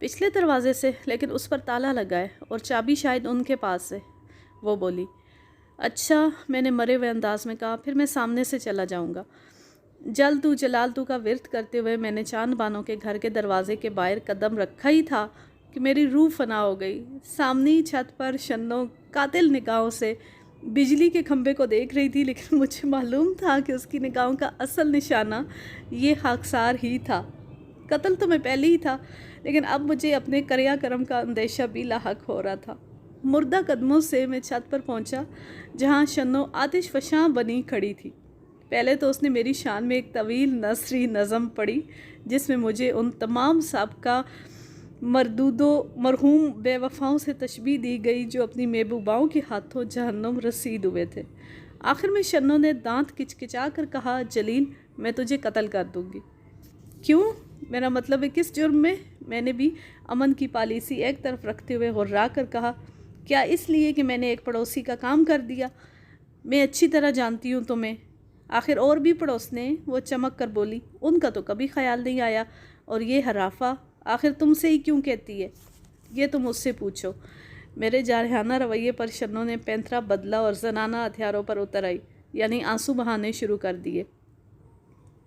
پچھلے دروازے سے، لیکن اس پر تالا لگا ہے اور چابی شاید ان کے پاس ہے، وہ بولی۔ اچھا، میں نے مرے ہوئے انداز میں کہا، پھر میں سامنے سے چلا جاؤں گا۔ جل تو جلال تو کا ورد کرتے ہوئے میں نے چاند بانو کے گھر کے دروازے کے باہر قدم رکھا ہی تھا کہ میری روح فنا ہو گئی۔ سامنے چھت پر شنو قاتل نگاہوں سے بجلی کے کھمبے کو دیکھ رہی تھی، لیکن مجھے معلوم تھا کہ اس کی نگاہوں کا اصل نشانہ یہ خاکسار ہی تھا۔ قتل تو میں پہلے ہی تھا، لیکن اب مجھے اپنے کریا کرم کا اندیشہ بھی لاحق ہو رہا تھا۔ مردہ قدموں سے میں چھت پر پہنچا جہاں شنو آتش فشاں بنی کھڑی تھی۔ پہلے تو اس نے میری شان میں ایک طویل نثری نظم پڑھی جس میں مجھے ان تمام سابقہ مردود و مرحوم بے وفاؤں سے تشبیہ دی گئی جو اپنی محبوباؤں کے ہاتھوں جہنم رسید ہوئے تھے۔ آخر میں شنو نے دانت کچکچا کر کہا، جلیل، میں تجھے قتل کر دوں گی۔ کیوں؟ میرا مطلب ہے کس جرم میں؟ میں نے بھی امن کی پالیسی ایک طرف رکھتے ہوئے غرا کر کہا، کیا اس لیے کہ میں نے ایک پڑوسی کا کام کر دیا؟ میں اچھی طرح جانتی ہوں تمہیں۔ آخر اور بھی پڑوس نے، وہ چمک کر بولی، ان کا تو کبھی خیال نہیں آیا، اور یہ حرافہ آخر تم سے ہی کیوں کہتی ہے؟ یہ تم مجھ سے پوچھو۔ میرے جارحانہ رویے پر شنو نے پینترا بدلا اور زنانہ ہتھیاروں پر اتر آئی، یعنی آنسو بہانے شروع کر دیے۔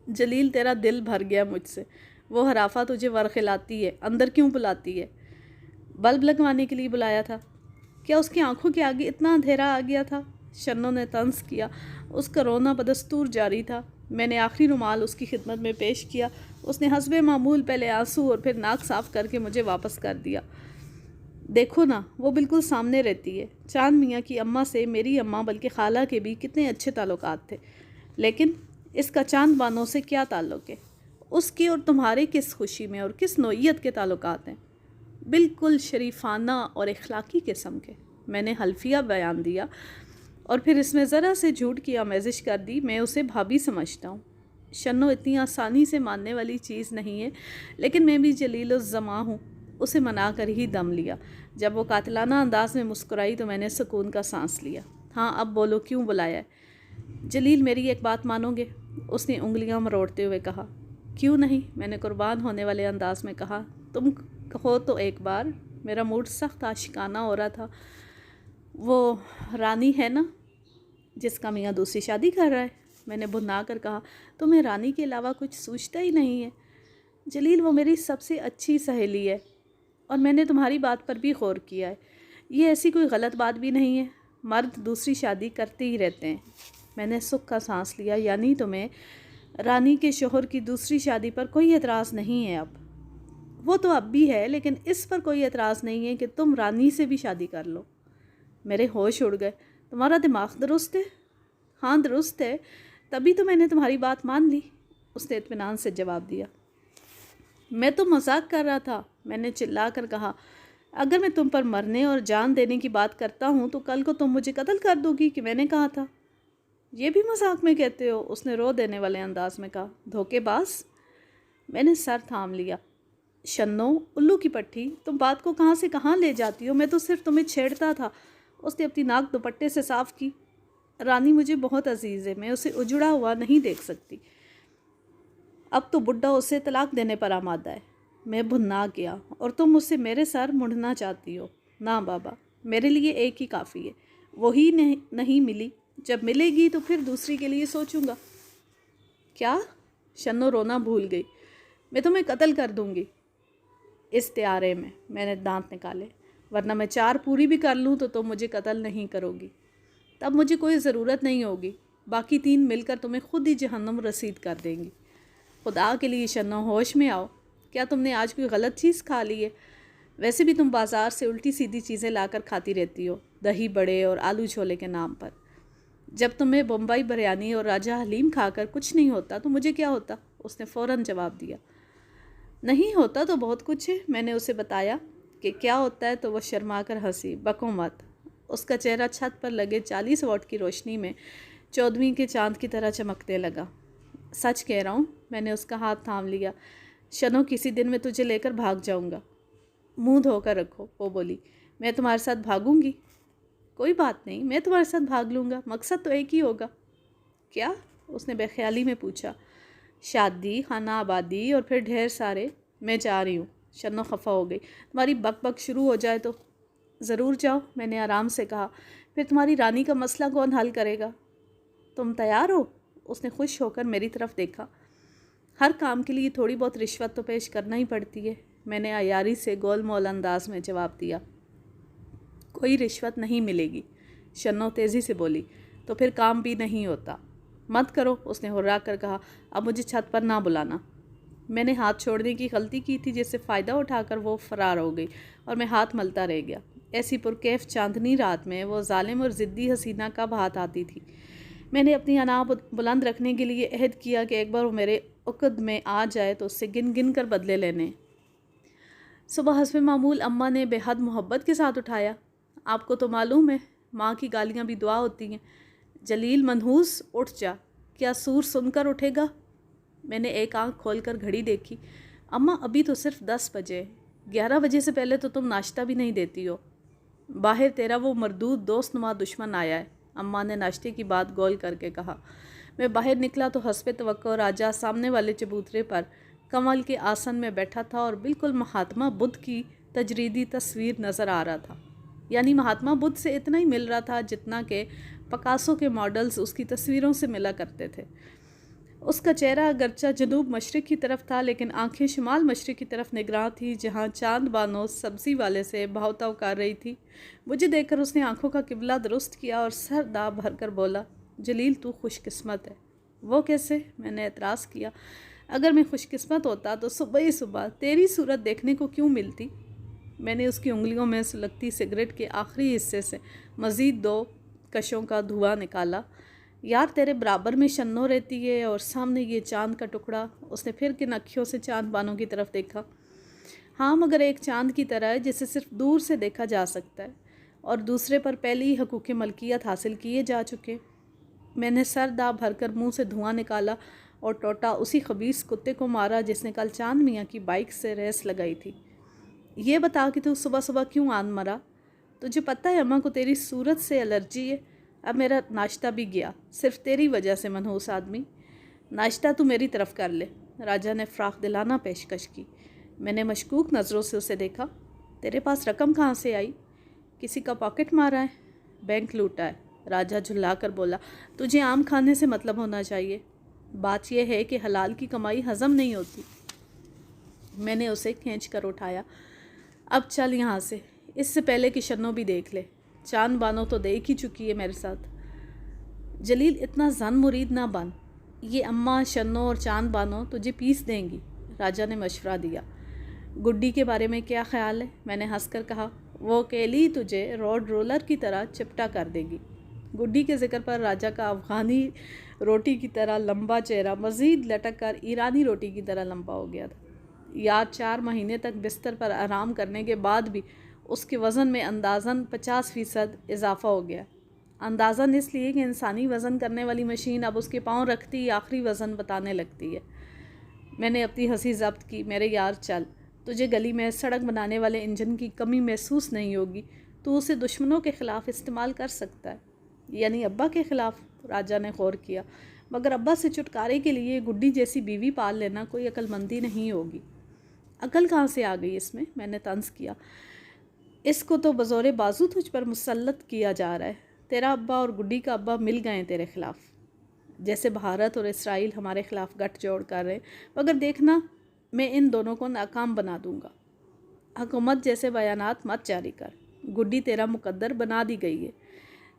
جلیل، تیرا دل بھر گیا مجھ سے۔ وہ حرافہ تجھے ورخلاتی ہے، اندر کیوں بلاتی ہے؟ بلب لگوانے کے لیے بلایا تھا۔ کیا اس کی آنکھوں کے آگے اتنا اندھیرا آ گیا تھا؟ شنو نے طنز کیا۔ اس کا رونا بدستور جاری تھا۔ میں نے آخری رومال اس کی خدمت میں پیش کیا۔ اس نے حسب معمول پہلے آنسو اور پھر ناک صاف کر کے مجھے واپس کر دیا۔ دیکھو نا، وہ بالکل سامنے رہتی ہے۔ چاند میاں کی اماں سے میری اماں بلکہ خالہ کے بھی کتنے اچھے تعلقات تھے، لیکن اس کا چاند بانو سے کیا تعلق ہے؟ اس کے اور تمہارے کس خوشی میں اور کس نوعیت کے تعلقات ہیں؟ بالکل شریفانہ اور اخلاقی قسم کے۔ میں نے حلفیہ بیان دیا اور پھر اس میں ذرا سے جھوٹ کی آمیزش کر دی۔ میں اسے بھابھی سمجھتا ہوں۔ شنو اتنی آسانی سے ماننے والی چیز نہیں ہے، لیکن میں بھی جلیل الزما ہوں۔ اسے منا کر ہی دم لیا۔ جب وہ قاتلانہ انداز میں مسکرائی تو میں نے سکون کا سانس لیا۔ ہاں، اب بولو، کیوں بلایا ہے؟ جلیل، میری ایک بات مانو گے؟ اس نے انگلیاں مروڑتے ہوئے کہا۔ کیوں نہیں؟ میں نے قربان ہونے والے انداز میں کہا۔ تم کہو تو ایک بار۔ میرا موڈ سخت عاشقانہ ہو رہا تھا۔ وہ رانی ہے نا جس کا میاں دوسری شادی کر رہا ہے؟ میں نے بھنا کر کہا۔ تمہیں رانی کے علاوہ کچھ سوچتا ہی نہیں ہے؟ جلیل، وہ میری سب سے اچھی سہیلی ہے، اور میں نے تمہاری بات پر بھی غور کیا ہے۔ یہ ایسی کوئی غلط بات بھی نہیں ہے۔ مرد دوسری شادی کرتے ہی رہتے ہیں۔ میں نے سکھ کا سانس لیا۔ یعنی تمہیں رانی کے شوہر کی دوسری شادی پر کوئی اعتراض نہیں ہے؟ اب وہ تو اب بھی ہے، لیکن اس پر کوئی اعتراض نہیں ہے کہ تم رانی سے بھی شادی کر لو۔ میرے ہوش اڑ گئے۔ تمہارا دماغ درست ہے؟ ہاں، درست ہے، تبھی تو میں نے تمہاری بات مان لی، اس نے اطمینان سے جواب دیا۔ میں تو مذاق کر رہا تھا، میں نے چلا کر کہا۔ اگر میں تم پر مرنے اور جان دینے کی بات کرتا ہوں تو کل کو تم مجھے قتل کر دو گی کہ میں نے کہا تھا۔ یہ بھی مذاق میں کہتے ہو؟ اس نے رو دینے والے انداز میں کہا۔ دھوکے باز! میں نے سر تھام لیا۔ شنو، الو کی پٹھی، تم بات کو کہاں سے کہاں لے جاتی ہو؟ میں تو صرف تمہیں چھیڑتا تھا۔ اس نے اپنی ناک دوپٹے سے صاف کی۔ رانی مجھے بہت عزیز ہے، میں اسے اجڑا ہوا نہیں دیکھ سکتی۔ اب تو بڈھا اسے طلاق دینے پر آمادہ ہے۔ میں بھنا گیا۔ اور تم مجھ سے میرے سر مڑنا چاہتی ہو؟ نہ بابا، میرے لیے ایک ہی کافی ہے۔ وہی نہیں ملی، جب ملے گی تو پھر دوسری کے لیے سوچوں گا۔ کیا؟ شنو رونا بھول گئی۔ میں تمہیں قتل کر دوں گی استعارے میں نے دانت نکالے، ورنہ میں 4 پوری بھی کر لوں تو تم مجھے قتل نہیں کرو گی۔ تب مجھے کوئی ضرورت نہیں ہوگی، باقی 3 مل کر تمہیں خود ہی جہنم رسید کر دیں گی۔ خدا کے لیے شنو، ہوش میں آؤ۔ کیا تم نے آج کوئی غلط چیز کھا لی ہے؟ ویسے بھی تم بازار سے الٹی سیدھی چیزیں لا کر کھاتی رہتی ہو، دہی بڑے اور آلو چھولے کے نام پر۔ جب تمہیں بمبئی بریانی اور راجہ حلیم کھا کر کچھ نہیں ہوتا تو مجھے کیا ہوتا؟ اس نے فوراً جواب دیا۔ نہیں ہوتا تو بہت کچھ ہے۔ میں نے اسے بتایا کہ کیا ہوتا ہے تو وہ شرما کر ہنسی۔ بکو مت۔ اس کا چہرہ چھت پر لگے 40 واٹ کی روشنی میں 14ویں کے چاند کی طرح چمکنے لگا۔ سچ کہہ رہا ہوں۔ میں نے اس کا ہاتھ تھام لیا۔ شنو، کسی دن میں تجھے لے کر بھاگ جاؤں گا۔ منہ دھو کر رکھو، وہ بولی۔ میں تمہارے ساتھ بھاگوں گی؟ کوئی بات نہیں، میں تمہارے ساتھ بھاگ لوں گا، مقصد تو ایک ہی ہوگا۔ کیا؟ اس نے بے خیالی میں پوچھا۔ شادی، خانہ آبادی اور پھر ڈھیر سارے۔ میں جا رہی ہوں۔ شنو خفا ہو گئی۔ تمہاری بک بک شروع ہو جائے تو ضرور جاؤ، میں نے آرام سے کہا۔ پھر تمہاری رانی کا مسئلہ کون حل کرے گا؟ تم تیار ہو؟ اس نے خوش ہو کر میری طرف دیکھا۔ ہر کام کے لیے تھوڑی بہت رشوت تو پیش کرنا ہی پڑتی ہے، میں نے عیاری سے گول مول انداز میں جواب دیا۔ کوئی رشوت نہیں ملے گی، شنو تیزی سے بولی، تو پھر کام بھی نہیں ہوتا۔ مت کرو، اس نے ہررا کر کہا، اب مجھے چھت پر نہ بلانا۔ میں نے ہاتھ چھوڑنے کی غلطی کی تھی جس سے فائدہ اٹھا کر وہ فرار ہو گئی اور میں ہاتھ ملتا رہ گیا۔ ایسی پرکیف چاندنی رات میں وہ ظالم اور ضدی حسینہ کب ہاتھ آتی تھی؟ میں نے اپنی انا بلند رکھنے کے لیے عہد کیا کہ ایک بار وہ میرے عقد میں آ جائے تو اس سے گن گن کر بدلے لینے۔ صبح حسب معمول اماں نے بے حد محبت کے ساتھ اٹھایا۔ آپ کو تو معلوم ہے ماں کی گالیاں بھی دعا ہوتی ہیں۔ جلیل منحوس اٹھ جا، کیا سور سن کر اٹھے گا؟ میں نے ایک آنکھ کھول کر گھڑی دیکھی۔ اماں ابھی تو صرف 10 بجے، 11 بجے سے پہلے تو تم ناشتہ بھی نہیں دیتی ہو۔ باہر تیرا وہ مردود دوست نما دشمن آیا ہے، اماں نے ناشتے کی بات گول کر کے کہا۔ میں باہر نکلا تو حسب توقع راجہ سامنے والے چبوترے پر کمل کے آسن میں بیٹھا تھا اور بالکل مہاتما بدھ کی تجریدی تصویر نظر آ رہا تھا، یعنی مہاتما بدھ سے اتنا ہی مل رہا تھا جتنا کہ پکاسو کے ماڈلز اس کی تصویروں سے ملا کرتے تھے۔ اس کا چہرہ اگرچہ جنوب مشرق کی طرف تھا لیکن آنکھیں شمال مشرق کی طرف نگراں تھی جہاں چاند بانو سبزی والے سے بہوتا اکار رہی تھی۔ مجھے دیکھ کر اس نے آنکھوں کا قبلہ درست کیا اور سر دا بھر کر بولا، جلیل تو خوش قسمت ہے۔ وہ کیسے؟ میں نے اعتراض کیا۔ اگر میں خوش قسمت ہوتا تو صبح ہی صبح تیری صورت دیکھنے کو کیوں ملتی؟ میں نے اس کی انگلیوں میں سلگتی سگریٹ کے آخری حصے سے مزید 2 کشوں کا دھواں نکالا۔ یار تیرے برابر میں شنو رہتی ہے اور سامنے یہ چاند کا ٹکڑا۔ اس نے پھر کن اکھیوں سے چاند بانوں کی طرف دیکھا۔ ہاں مگر ایک چاند کی طرح ہے جسے صرف دور سے دیکھا جا سکتا ہے اور دوسرے پر پہلے ہی حقوق ملکیت حاصل کیے جا چکے۔ میں نے سر دا بھر کر منہ سے دھواں نکالا اور ٹوٹا اسی خبیث کتے کو مارا جس نے کل چاند میاں کی بائک سے ریس لگائی تھی۔ یہ بتا کہ تو صبح صبح کیوں آن مرا؟ تجھے پتہ ہے اماں کو تیری صورت سے الرجی ہے۔ اب میرا ناشتہ بھی گیا، صرف تیری وجہ سے منحوس آدمی۔ ناشتہ تو میری طرف کر لے، راجہ نے فراخ دلانہ پیشکش کی۔ میں نے مشکوک نظروں سے اسے دیکھا۔ تیرے پاس رقم کہاں سے آئی؟ کسی کا پاکٹ مارا ہے؟ بینک لوٹا ہے، راجہ جھلا کر بولا۔ تجھے عام کھانے سے مطلب ہونا چاہیے، بات یہ ہے کہ حلال کی کمائی ہضم نہیں ہوتی۔ میں نے اسے کھینچ کر اٹھایا۔ اب چل یہاں سے، اس سے پہلے کہ شنو بھی دیکھ لے۔ چاند بانو تو دیکھ ہی چکی ہے میرے ساتھ۔ جلیل اتنا زن مرید نہ بن، یہ اماں شنو اور چاند بانو تجھے پیس دیں گی، راجہ نے مشورہ دیا۔ گڈی کے بارے میں کیا خیال ہے؟ میں نے ہنس کر کہا، وہ اکیلی تجھے روڈ رولر کی طرح چپٹا کر دے گی۔ گڈی کے ذکر پر راجہ کا افغانی روٹی کی طرح لمبا چہرہ مزید لٹک کر ایرانی روٹی کی طرح لمبا ہو گیا تھا۔ یا 4 مہینے تک بستر پر آرام کرنے کے بعد بھی اس کے وزن میں اندازاً 50% اضافہ ہو گیا۔ اندازاً اس لیے کہ انسانی وزن کرنے والی مشین اب اس کے پاؤں رکھتی ہی آخری وزن بتانے لگتی ہے۔ میں نے اپنی ہنسی ضبط کی۔ میرے یار چل، تجھے گلی میں سڑک بنانے والے انجن کی کمی محسوس نہیں ہوگی، تو اسے دشمنوں کے خلاف استعمال کر سکتا ہے۔ یعنی ابا کے خلاف؟ راجہ نے غور کیا۔ مگر ابا سے چھٹکارے کے لیے گڈی جیسی بیوی پال لینا کوئی عقل مندی نہیں ہوگی۔ عقل کہاں سے آ گئی اس میں نے طنز کیا۔ اس کو تو بزور بازو تجھ پر مسلط کیا جا رہا ہے۔ تیرا ابا اور گڈی کا ابا مل گئے ہیں تیرے خلاف، جیسے بھارت اور اسرائیل ہمارے خلاف گٹھ جوڑ کر رہے ہیں، مگر دیکھنا میں ان دونوں کو ناکام بنا دوں گا۔ حکومت جیسے بیانات مت جاری کر، گڈی تیرا مقدر بنا دی گئی ہے،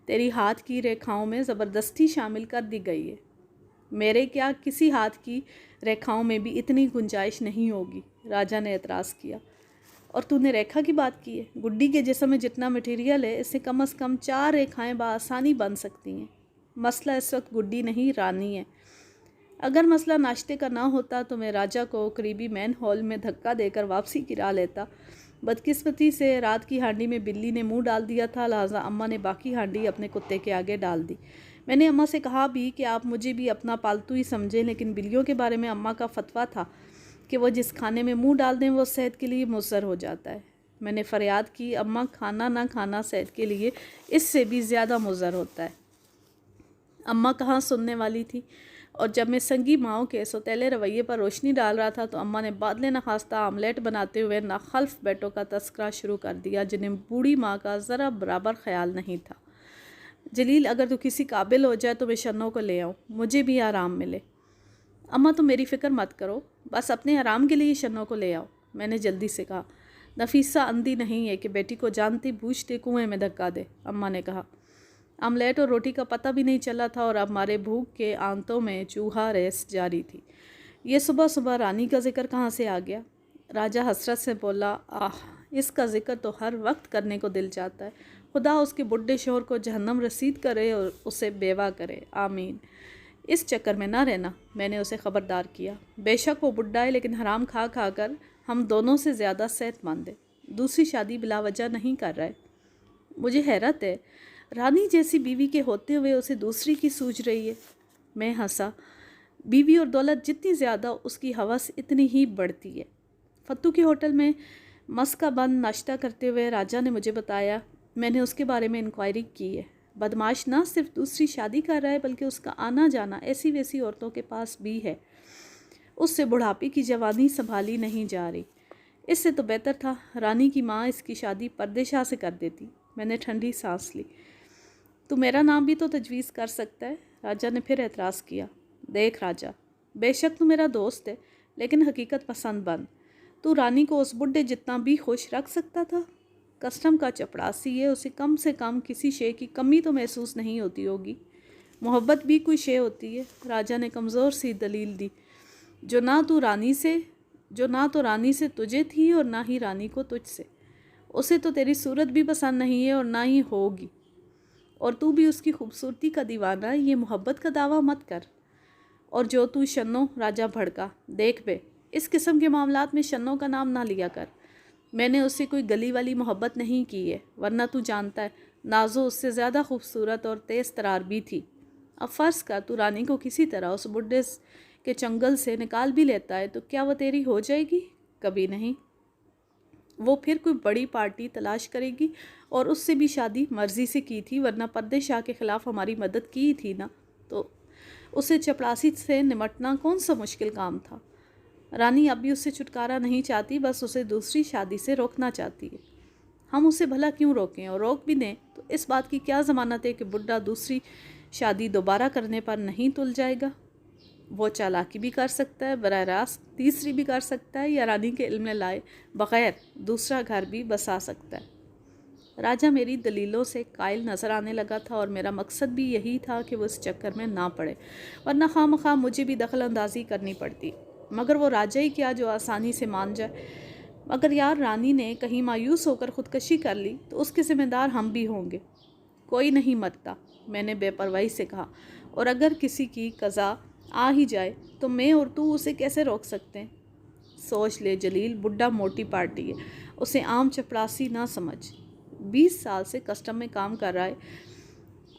تیری ہاتھ کی ریکھاؤں میں زبردستی شامل کر دی گئی ہے۔ میرے کیا کسی ہاتھ کی ریکھاؤں میں بھی اتنی گنجائش نہیں ہوگی، راجہ نے اعتراض کیا۔ اور تو نے ریکھا کی بات کی ہے؟ گڈی کے جسم میں جتنا مٹیریل ہے اس سے کم از کم 4 ریکھائیں بآسانی بن سکتی ہیں۔ مسئلہ اس وقت گڈی نہیں رانی ہے۔ اگر مسئلہ ناشتے کا نہ ہوتا تو میں راجہ کو قریبی مین ہال میں دھکا دے کر واپسی کرا لیتا۔ بدقسمتی سے رات کی ہانڈی میں بلی نے منہ ڈال دیا تھا، لہٰذا اماں نے باقی ہانڈی اپنے کتے کے آگے ڈال دی۔ میں نے اماں سے کہا بھی کہ آپ مجھے بھی اپنا پالتو ہی سمجھیں، لیکن بلیوں کے بارے میں اماں کا فتویٰ تھا کہ وہ جس کھانے میں منہ ڈال دیں وہ صحت کے لیے مضر ہو جاتا ہے۔ میں نے فریاد کی، اماں کھانا نہ کھانا صحت کے لیے اس سے بھی زیادہ مضر ہوتا ہے۔ اماں کہاں سننے والی تھی، اور جب میں سنگی ماؤں کے سوتیلے رویے پر روشنی ڈال رہا تھا تو اماں نے بادل نخواستہ آملیٹ بناتے ہوئے ناخلف بیٹوں کا تذکرہ شروع کر دیا جنہیں بوڑھی ماں کا ذرا برابر خیال نہیں تھا۔ جلیل، اگر تو کسی قابل ہو جائے تو میں شنوں کو لے آؤں، مجھے بھی آرام ملے۔ اماں تم میری فکر مت کرو، بس اپنے آرام کے لیے شنوں کو لے آؤ، میں نے جلدی سے کہا۔ نفیسہ اندھی نہیں ہے کہ بیٹی کو جانتی بوجھتے کنویں میں دھکا دے، اماں نے کہا۔ آملیٹ اور روٹی کا پتہ بھی نہیں چلا تھا اور اب ہمارے بھوک کے آنتوں میں چوہا ریس جاری تھی۔ یہ صبح صبح رانی کا ذکر کہاں سے آ گیا؟ راجہ حسرت سے بولا، اس کا ذکر تو ہر وقت کرنے کو دل چاہتا ہے۔ خدا اس کے بڈھے شوہر کو جہنم رسید کرے اور اسے بیوہ کرے، آمین۔ اس چکر میں نہ رہنا، میں نے اسے خبردار کیا۔ بے شک وہ بڈھا ہے لیکن حرام کھا کھا کر ہم دونوں سے زیادہ صحت مند ہے۔ دوسری شادی بلا وجہ نہیں کر رہے۔ مجھے حیرت ہے، رانی جیسی بیوی کے ہوتے ہوئے اسے دوسری کی سوچ رہی ہے۔ میں ہنسا۔ بیوی اور دولت جتنی زیادہ اس کی ہوس اتنی ہی بڑھتی ہے۔ فتو کے ہوٹل میں مسکہ بند ناشتہ کرتے ہوئے راجہ نے مجھے بتایا، میں نے اس کے بارے میں انکوائری کی ہے۔ بدماش نہ صرف دوسری شادی کر رہا ہے بلکہ اس کا آنا جانا ایسی ویسی عورتوں کے پاس بھی ہے۔ اس سے بڑھاپے کی جوانی سنبھالی نہیں جا رہی۔ اس سے تو بہتر تھا رانی کی ماں اس کی شادی پردے شاہ سے کر دیتی۔ میں نے ٹھنڈی سانس لی۔ تو میرا نام بھی تو تجویز کر سکتا ہے، راجہ نے پھر اعتراض کیا۔ دیکھ راجہ، بے شک تو میرا دوست ہے لیکن حقیقت پسند بن۔ تو رانی کو اس بڈھے جتنا بھی خوش رکھ سکتا تھا؟ کسٹم کا چپڑاسی ہے، اسے کم سے کم کسی شے کی کمی تو محسوس نہیں ہوتی ہوگی۔ محبت بھی کوئی شے ہوتی ہے، راجہ نے کمزور سی دلیل دی، جو نہ تو رانی سے تجھے تھی اور نہ ہی رانی کو تجھ سے۔ اسے تو تیری صورت بھی پسند نہیں ہے اور نہ ہی ہوگی، اور تو بھی اس کی خوبصورتی کا دیوانہ ہے، یہ محبت کا دعویٰ مت کر۔ اور جو تو شنوں، راجہ بھڑکا، دیکھ بے، اس قسم کے معاملات میں شنوں کا نام نہ لیا کر۔ میں نے اس سے کوئی گلی والی محبت نہیں کی ہے، ورنہ تو جانتا ہے نازو اس سے زیادہ خوبصورت اور تیز ترار بھی تھی۔ اب فرض کر تو رانی کو کسی طرح اس بڈھے کے چنگل سے نکال بھی لیتا ہے تو کیا وہ تیری ہو جائے گی؟ کبھی نہیں۔ وہ پھر کوئی بڑی پارٹی تلاش کرے گی اور اس سے بھی شادی مرضی سے کی تھی، ورنہ پردے شاہ کے خلاف ہماری مدد کی تھی نا، تو اسے چپڑاسی سے نمٹنا کون سا مشکل کام تھا؟ رانی اب بھی اس سے چھٹکارا نہیں چاہتی، بس اسے دوسری شادی سے روکنا چاہتی ہے۔ ہم اسے بھلا کیوں روکیں، اور روک بھی دیں تو اس بات کی کیا ضمانت ہے کہ بڈھا دوسری شادی دوبارہ کرنے پر نہیں تل جائے گا؟ وہ چالاکی بھی کر سکتا ہے، براہ راست تیسری بھی کر سکتا ہے، یا رانی کے علم میں لائے بغیر دوسرا گھر بھی بسا سکتا ہے۔ راجہ میری دلیلوں سے قائل نظر آنے لگا تھا اور میرا مقصد بھی یہی تھا کہ وہ اس چکر میں نہ پڑے، ورنہ خواہ مخواہ مجھے بھی دخل اندازی کرنی پڑتی۔ مگر وہ راجہ ہی کیا جو آسانی سے مان جائے۔ مگر یار، رانی نے کہیں مایوس ہو کر خودکشی کر لی تو اس کے ذمہ دار ہم بھی ہوں گے۔ کوئی نہیں مرتا، میں نے بے پرواہی سے کہا، اور اگر کسی کی قضا آ ہی جائے تو میں اور تو اسے کیسے روک سکتے ہیں؟ سوچ لے جلیل، بڈھا موٹی پارٹی ہے، اسے عام چپڑاسی نہ سمجھ۔ 20 سال سے کسٹم میں کام کر رہا ہے،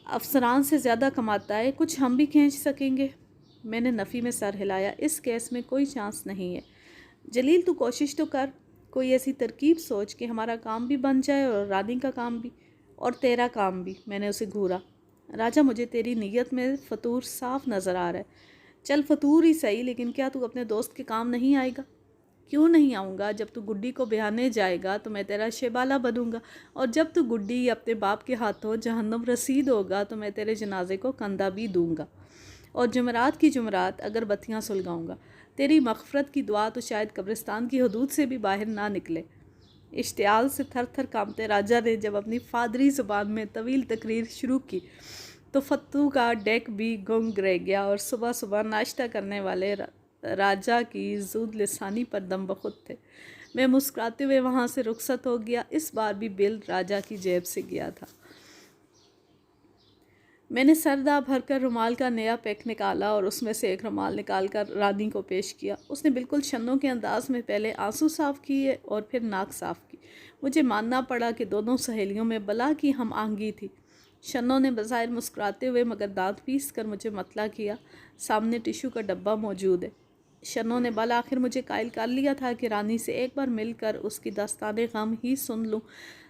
افسران سے زیادہ کماتا ہے، کچھ ہم بھی کھینچ سکیں گے۔ میں نے نفی میں سر ہلایا، اس کیس میں کوئی چانس نہیں ہے۔ جلیل، تو کوشش تو کر، کوئی ایسی ترکیب سوچ کہ ہمارا کام بھی بن جائے اور رانی کا کام بھی، اور تیرا کام بھی۔ میں نے اسے گھورا۔ راجہ، مجھے تیری نیت میں فطور صاف نظر آ رہا ہے۔ چل فطور ہی صحیح، لیکن کیا تو اپنے دوست کے کام نہیں آئے گا؟ کیوں نہیں آؤں گا؟ جب تو گڈی کو بیانے جائے گا تو میں تیرا شیبالا بنوں گا، اور جب تو گڈی اپنے باپ کے ہاتھوں جہنم رسید ہوگا تو میں تیرے جنازے کو کندھا بھی دوں گا، اور جمعرات کی جمعرات اگر بتیاں سلگاؤں گا۔ تیری مغفرت کی دعا تو شاید قبرستان کی حدود سے بھی باہر نہ نکلے۔ اشتعال سے تھر تھر کانپتے راجہ نے جب اپنی فادری زبان میں طویل تقریر شروع کی تو فتو کا ڈیک بھی گنگ رہ گیا، اور صبح صبح ناشتہ کرنے والے راجہ کی زود لسانی پر دم بخود تھے۔ میں مسکراتے ہوئے وہاں سے رخصت ہو گیا۔ اس بار بھی بل راجہ کی جیب سے گیا تھا۔ میں نے سردا بھر کر رومال کا نیا پیک نکالا اور اس میں سے ایک رومال نکال کر رانی کو پیش کیا۔ اس نے بالکل شنوں کے انداز میں پہلے آنسو صاف کیے اور پھر ناک صاف کی۔ مجھے ماننا پڑا کہ دونوں سہیلیوں میں بلا کی ہم آہنگی تھی۔ شنوں نے بظاہر مسکراتے ہوئے مگر دانت پیس کر مجھے مطلع کیا، سامنے ٹیشو کا ڈبہ موجود ہے۔ شنوں نے بالآخر مجھے قائل کر لیا تھا کہ رانی سے ایک بار مل کر اس کی داستان غم ہی سن لوں۔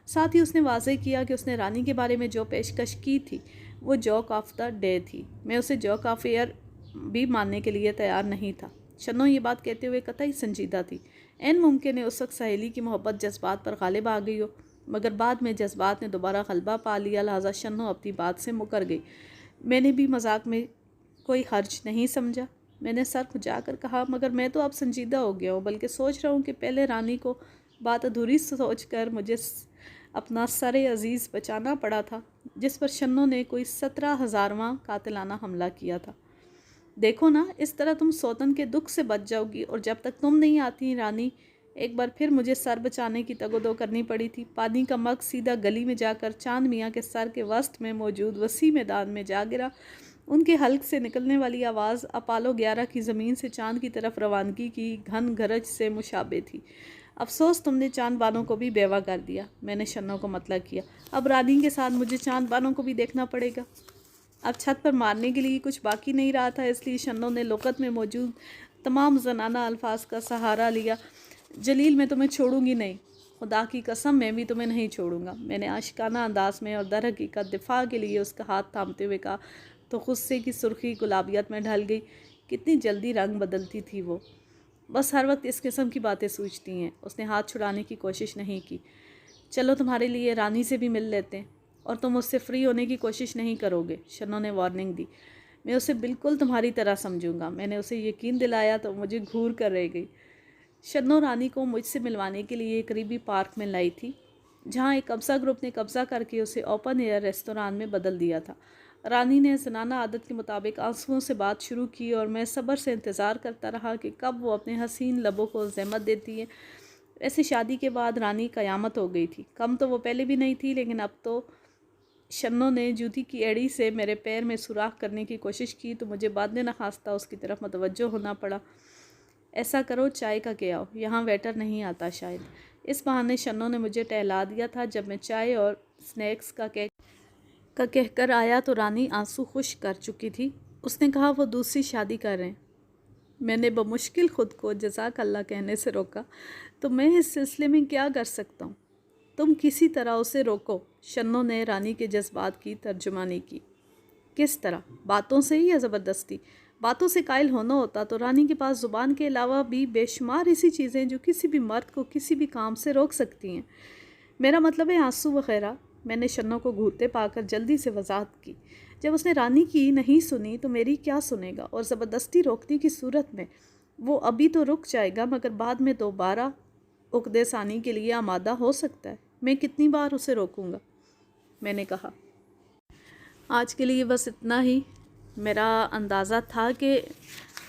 ساتھ ہی اس نے واضح کیا کہ اس نے رانی کے بارے میں جو پیشکش کی تھی وہ جوک آف دا ڈے تھی۔ میں اسے جوک آف ایئر بھی ماننے کے لیے تیار نہیں تھا۔ شنو یہ بات کہتے ہوئے قطعی سنجیدہ تھی۔ این ممکن ہے اس وقت سہیلی کی محبت جذبات پر غالب آ گئی ہو، مگر بعد میں جذبات نے دوبارہ غلبہ پا لیا، لہٰذا شنو اپنی بات سے مکر گئی۔ میں نے بھی مذاق میں کوئی حرج نہیں سمجھا۔ میں نے سر کھجا کر کہا، مگر میں تو اب سنجیدہ ہو گیا ہوں، بلکہ سوچ رہا ہوں کہ پہلے رانی کو بات ادھوری سوچ کر مجھے اپنا سر عزیز بچانا پڑا تھا، جس پر شنو نے کوئی 17,000واں قاتلانہ حملہ کیا تھا۔ دیکھو نا، اس طرح تم سوتن کے دکھ سے بچ جاؤ گی، اور جب تک تم نہیں آتی رانی، ایک بار پھر مجھے سر بچانے کی تگ و دو کرنی پڑی تھی۔ پانی کا مگ سیدھا گلی میں جا کر چاند میاں کے سر کے وسط میں موجود وسیع میدان میں جا گرا۔ ان کے حلق سے نکلنے والی آواز اپالو 11 کی زمین سے چاند کی طرف روانگی کی گھن گرج سے مشابہ تھی۔ افسوس تم نے چاند بانوں کو بھی بیوہ کر دیا، میں نے شنو کو مطلع کیا۔ اب رانی کے ساتھ مجھے چاند بانوں کو بھی دیکھنا پڑے گا۔ اب چھت پر مارنے کے لیے کچھ باقی نہیں رہا تھا، اس لیے شنو نے لغت میں موجود تمام زنانہ الفاظ کا سہارا لیا۔ جلیل، میں تمہیں چھوڑوں گی نہیں، خدا کی قسم میں بھی تمہیں نہیں چھوڑوں گا، میں نے عاشقانہ انداز میں اور در حقیقت دفاع کے لیے اس کا ہاتھ تھامتے ہوئے کہا، تو غصے کی سرخی گلابیت میں ڈھل گئی۔ کتنی جلدی رنگ بدلتی تھی وہ، بس ہر وقت اس قسم کی باتیں سوچتی ہیں۔ اس نے ہاتھ چھڑانے کی کوشش نہیں کی۔ چلو تمہارے لیے رانی سے بھی مل لیتے ہیں، اور تم اس سے فری ہونے کی کوشش نہیں کرو گے، شنو نے وارننگ دی۔ میں اسے بالکل تمہاری طرح سمجھوں گا، میں نے اسے یقین دلایا تو مجھے گھور کر رہ گئی۔ شنو رانی کو مجھ سے ملوانے کے لیے قریبی پارک میں لائی تھی، جہاں ایک قبضہ گروپ نے قبضہ کر کے اسے اوپن ایئر ریستوران میں بدل دیا تھا۔ رانی نے زنانہ عادت کے مطابق آنسوؤں سے بات شروع کی، اور میں صبر سے انتظار کرتا رہا کہ کب وہ اپنے حسین لبوں کو زحمت دیتی ہے۔ ایسے شادی کے بعد رانی قیامت ہو گئی تھی۔ کم تو وہ پہلے بھی نہیں تھی، لیکن اب تو شنو نے جوتی کی ایڑی سے میرے پیر میں سوراخ کرنے کی کوشش کی تو مجھے بعد نخواستہ اس کی طرف متوجہ ہونا پڑا۔ ایسا کرو، چائے کا کیا ہو، یہاں ویٹر نہیں آتا شاید۔ اس بہانے شنو نے مجھے ٹہلا دیا تھا۔ جب میں چائے اور سنیکس کا کہہ کر آیا تو رانی آنسو خشک کر چکی تھی۔ اس نے کہا وہ دوسری شادی کر رہے ہیں۔ میں نے بمشکل خود کو جزاک اللہ کہنے سے روکا، تو میں اس سلسلے میں کیا کر سکتا ہوں؟ تم کسی طرح اسے روکو۔ شنو نے رانی کے جذبات کی ترجمانی کی۔ کس طرح؟ باتوں سے ہی یا زبردستی؟ باتوں سے قائل ہونا ہوتا تو رانی کے پاس زبان کے علاوہ بھی بے شمار ایسی چیزیں جو کسی بھی مرد کو کسی بھی کام سے روک سکتی ہیں۔ میرا مطلب ہے آنسو وغیرہ، میں نے شنو کو گھورتے پا کر جلدی سے وضاحت کی۔ جب اس نے رانی کی نہیں سنی تو میری کیا سنے گا؟ اور زبردستی روکنے کی صورت میں وہ ابھی تو رک جائے گا، مگر بعد میں دوبارہ عقدے ثانی کے لیے آمادہ ہو سکتا ہے۔ میں کتنی بار اسے روکوں گا؟ میں نے کہا۔ آج کے لیے بس اتنا ہی۔ میرا اندازہ تھا کہ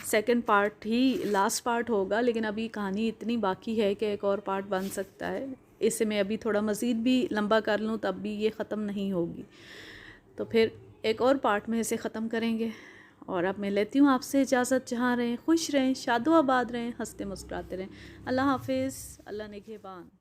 سیکنڈ پارٹ ہی لاسٹ پارٹ ہوگا، لیکن ابھی کہانی اتنی باقی ہے کہ ایک اور پارٹ بن سکتا ہے۔ اسے میں ابھی تھوڑا مزید بھی لمبا کر لوں تب بھی یہ ختم نہیں ہوگی، تو پھر ایک اور پارٹ میں اسے ختم کریں گے۔ اور اب میں لیتی ہوں آپ سے اجازت۔ جہاں رہیں خوش رہیں، شاد و آباد رہیں، ہنستے مسکراتے رہیں۔ اللہ حافظ، اللہ نگہبان۔